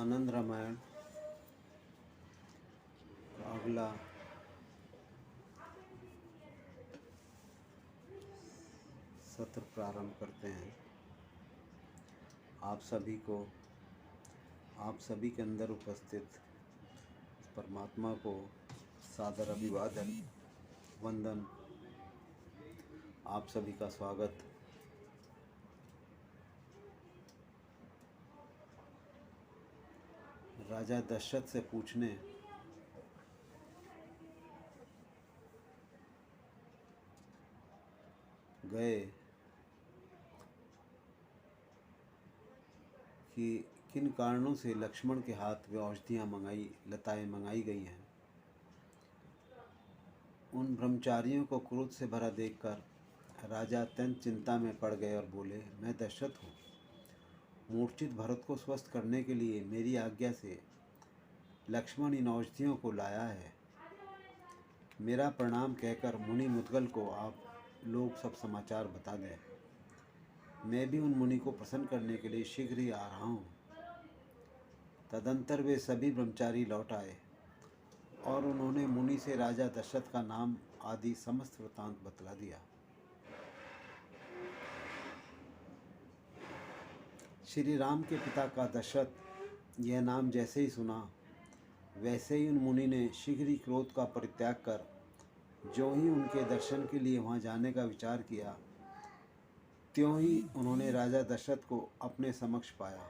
आनंद रामायण का अगला सत्र प्रारंभ करते हैं। आप सभी के अंदर उपस्थित परमात्मा को सादर अभिवादन वंदन। आप सभी का स्वागत। राजा दशरथ से पूछने गए कि किन कारणों से लक्ष्मण के हाथ वे औषधियाँ लताएं मंगाई गई हैं। उन ब्रह्मचारियों को क्रोध से भरा देखकर राजा अत्यंत चिंता में पड़ गए और बोले, मैं दशरथ हूँ। मूर्छित भरत को स्वस्थ करने के लिए मेरी आज्ञा से लक्ष्मण इन औषधियों को लाया है। मेरा प्रणाम कहकर मुनि मुद्गल को आप लोग सब समाचार बता दें। मैं भी उन मुनि को प्रसन्न करने के लिए शीघ्र ही आ रहा हूँ। तदंतर वे सभी ब्रह्मचारी लौट आए और उन्होंने मुनि से राजा दशरथ का नाम आदि समस्त वृत्तांत बतला दिया। श्री राम के पिता का दशरथ यह नाम जैसे ही सुना, वैसे ही उन मुनि ने शीघ्र ही क्रोध का परित्याग कर जो ही उनके दर्शन के लिए वहाँ जाने का विचार किया, त्यों ही उन्होंने राजा दशरथ को अपने समक्ष पाया।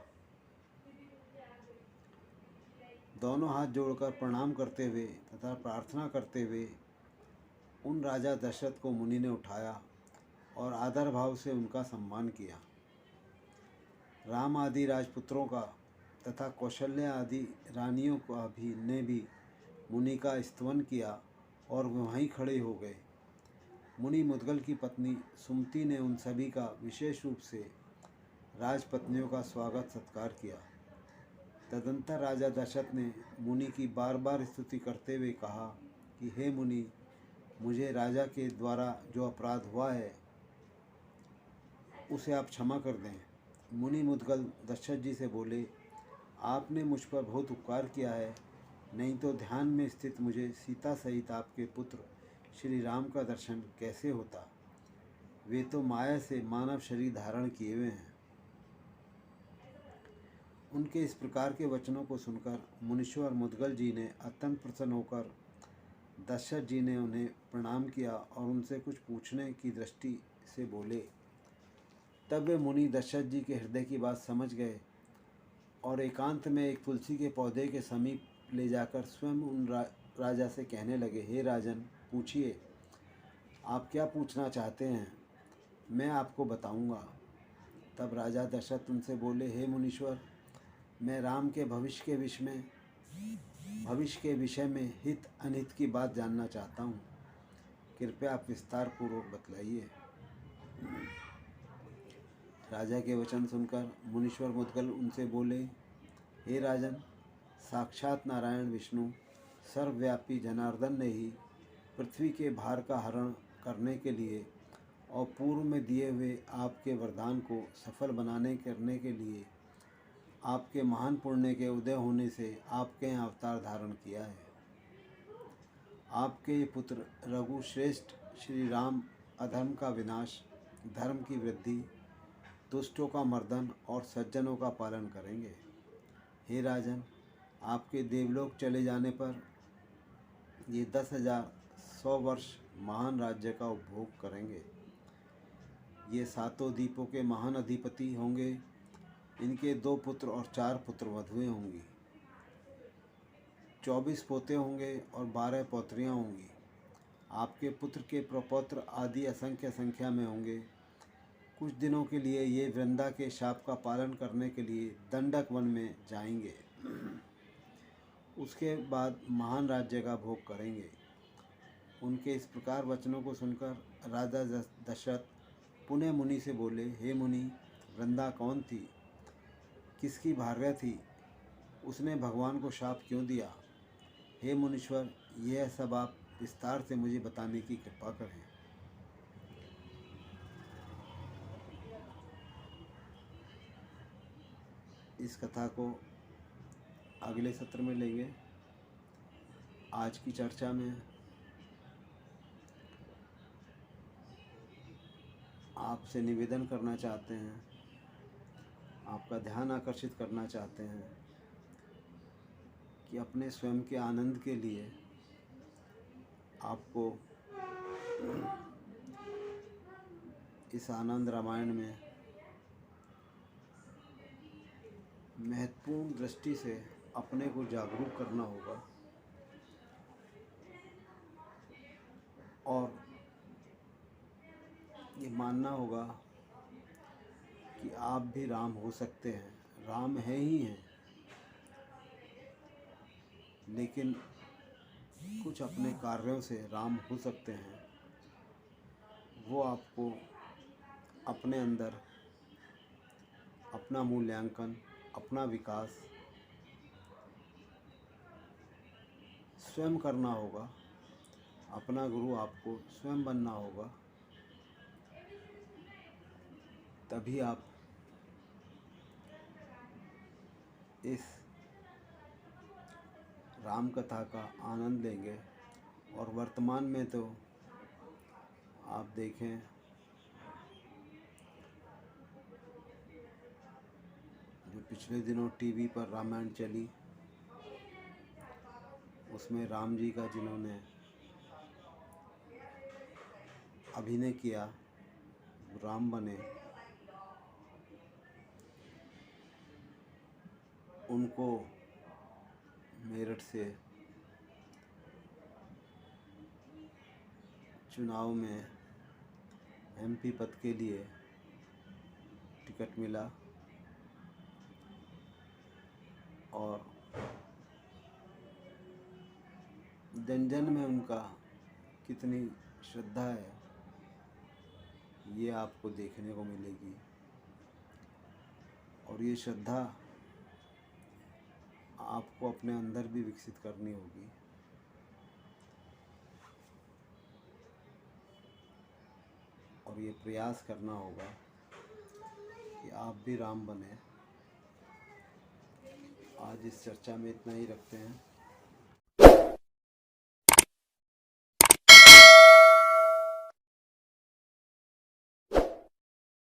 दोनों हाथ जोड़कर प्रणाम करते हुए तथा प्रार्थना करते हुए उन राजा दशरथ को मुनि ने उठाया और आदर भाव से उनका सम्मान किया। राम आदि राजपुत्रों का तथा कौशल्या आदि रानियों का भी मुनि का स्तवन किया और वहीं खड़े हो गए। मुनि मुद्गल की पत्नी सुमति ने उन सभी का विशेष रूप से राजपत्नियों का स्वागत सत्कार किया। तदंतर राजा दशरथ ने मुनि की बार बार स्तुति करते हुए कहा कि हे मुनि, मुझे राजा के द्वारा जो अपराध हुआ है उसे आप क्षमा कर दें। मुनि मुद्गल दशरथ जी से बोले, आपने मुझ पर बहुत उपकार किया है, नहीं तो ध्यान में स्थित मुझे सीता सहित आपके पुत्र श्री राम का दर्शन कैसे होता। वे तो माया से मानव शरीर धारण किए हुए हैं। उनके इस प्रकार के वचनों को सुनकर मुनीश्वर मुद्गल जी ने अत्यंत प्रसन्न होकर दशरथ जी ने उन्हें प्रणाम किया और उनसे कुछ पूछने की दृष्टि से बोले। तब वे मुनि दशरथ जी के हृदय की बात समझ गए और एकांत में एक तुलसी के पौधे के समीप ले जाकर स्वयं उन राजा से कहने लगे, हे राजन, पूछिए, आप क्या पूछना चाहते हैं, मैं आपको बताऊंगा। तब राजा दशरथ उनसे बोले, हे मुनीश्वर, मैं राम के भविष्य के विषय में हित अनित की बात जानना चाहता हूँ। कृपया आप विस्तार पूर्वक बतलाइए। राजा के वचन सुनकर मुनीश्वर मुद्गल उनसे बोले, हे राजन, साक्षात नारायण विष्णु सर्वव्यापी जनार्दन ने ही पृथ्वी के भार का हरण करने के लिए और पूर्व में दिए हुए आपके वरदान को सफल करने के लिए आपके महान पुण्य के उदय होने से आपके यहाँ अवतार धारण किया है। आपके ये पुत्र रघु श्रेष्ठ श्री राम अधर्म का विनाश, धर्म की वृद्धि, दुष्टों का मर्दन और सज्जनों का पालन करेंगे। हे राजन, आपके देवलोक चले जाने पर ये 10,100 वर्ष महान राज्य का उपभोग करेंगे। ये सातों द्वीपों के महान अधिपति होंगे। इनके 2 पुत्र और 4 पुत्र वधुएं होंगी। 24 पोते होंगे और 12 पौत्रियां होंगी। आपके पुत्र के प्रपौत्र आदि असंख्य संख्या में होंगे। कुछ दिनों के लिए ये वृंदा के शाप का पालन करने के लिए दंडक वन में जाएंगे। उसके बाद महान राज्य का भोग करेंगे। उनके इस प्रकार वचनों को सुनकर राजा दशरथ पुनः मुनि से बोले, हे मुनि, वृंदा कौन थी, किसकी भार्या थी, उसने भगवान को शाप क्यों दिया। हे मुनीश्वर, यह सब आप विस्तार से मुझे बताने की कृपा करें। इस कथा को अगले सत्र में लेंगे। आज की चर्चा में आपसे निवेदन करना चाहते हैं, आपका ध्यान आकर्षित करना चाहते हैं कि अपने स्वयं के आनंद के लिए आपको इस आनंद रामायण में महत्वपूर्ण दृष्टि से अपने को जागरूक करना होगा और ये मानना होगा कि आप भी राम हो सकते हैं, राम है ही हैं, लेकिन कुछ अपने कार्यों से राम हो सकते हैं। वो आपको अपने अंदर अपना मूल्यांकन, अपना विकास स्वयं करना होगा। अपना गुरु आपको स्वयं बनना होगा, तभी आप इस राम कथा का आनंद लेंगे। और वर्तमान में तो आप देखें जो पिछले दिनों टीवी पर रामायण चली, उसमें राम जी का जिन्होंने अभिनय किया, राम बने, उनको मेरठ से चुनाव में एमपी पद के लिए टिकट मिला और जन जन में उनका कितनी श्रद्धा है ये आपको देखने को मिलेगी। और ये श्रद्धा आपको अपने अंदर भी विकसित करनी होगी। और ये प्रयास करना होगा कि आप भी राम बने। आज इस चर्चा में इतना ही रखते हैं।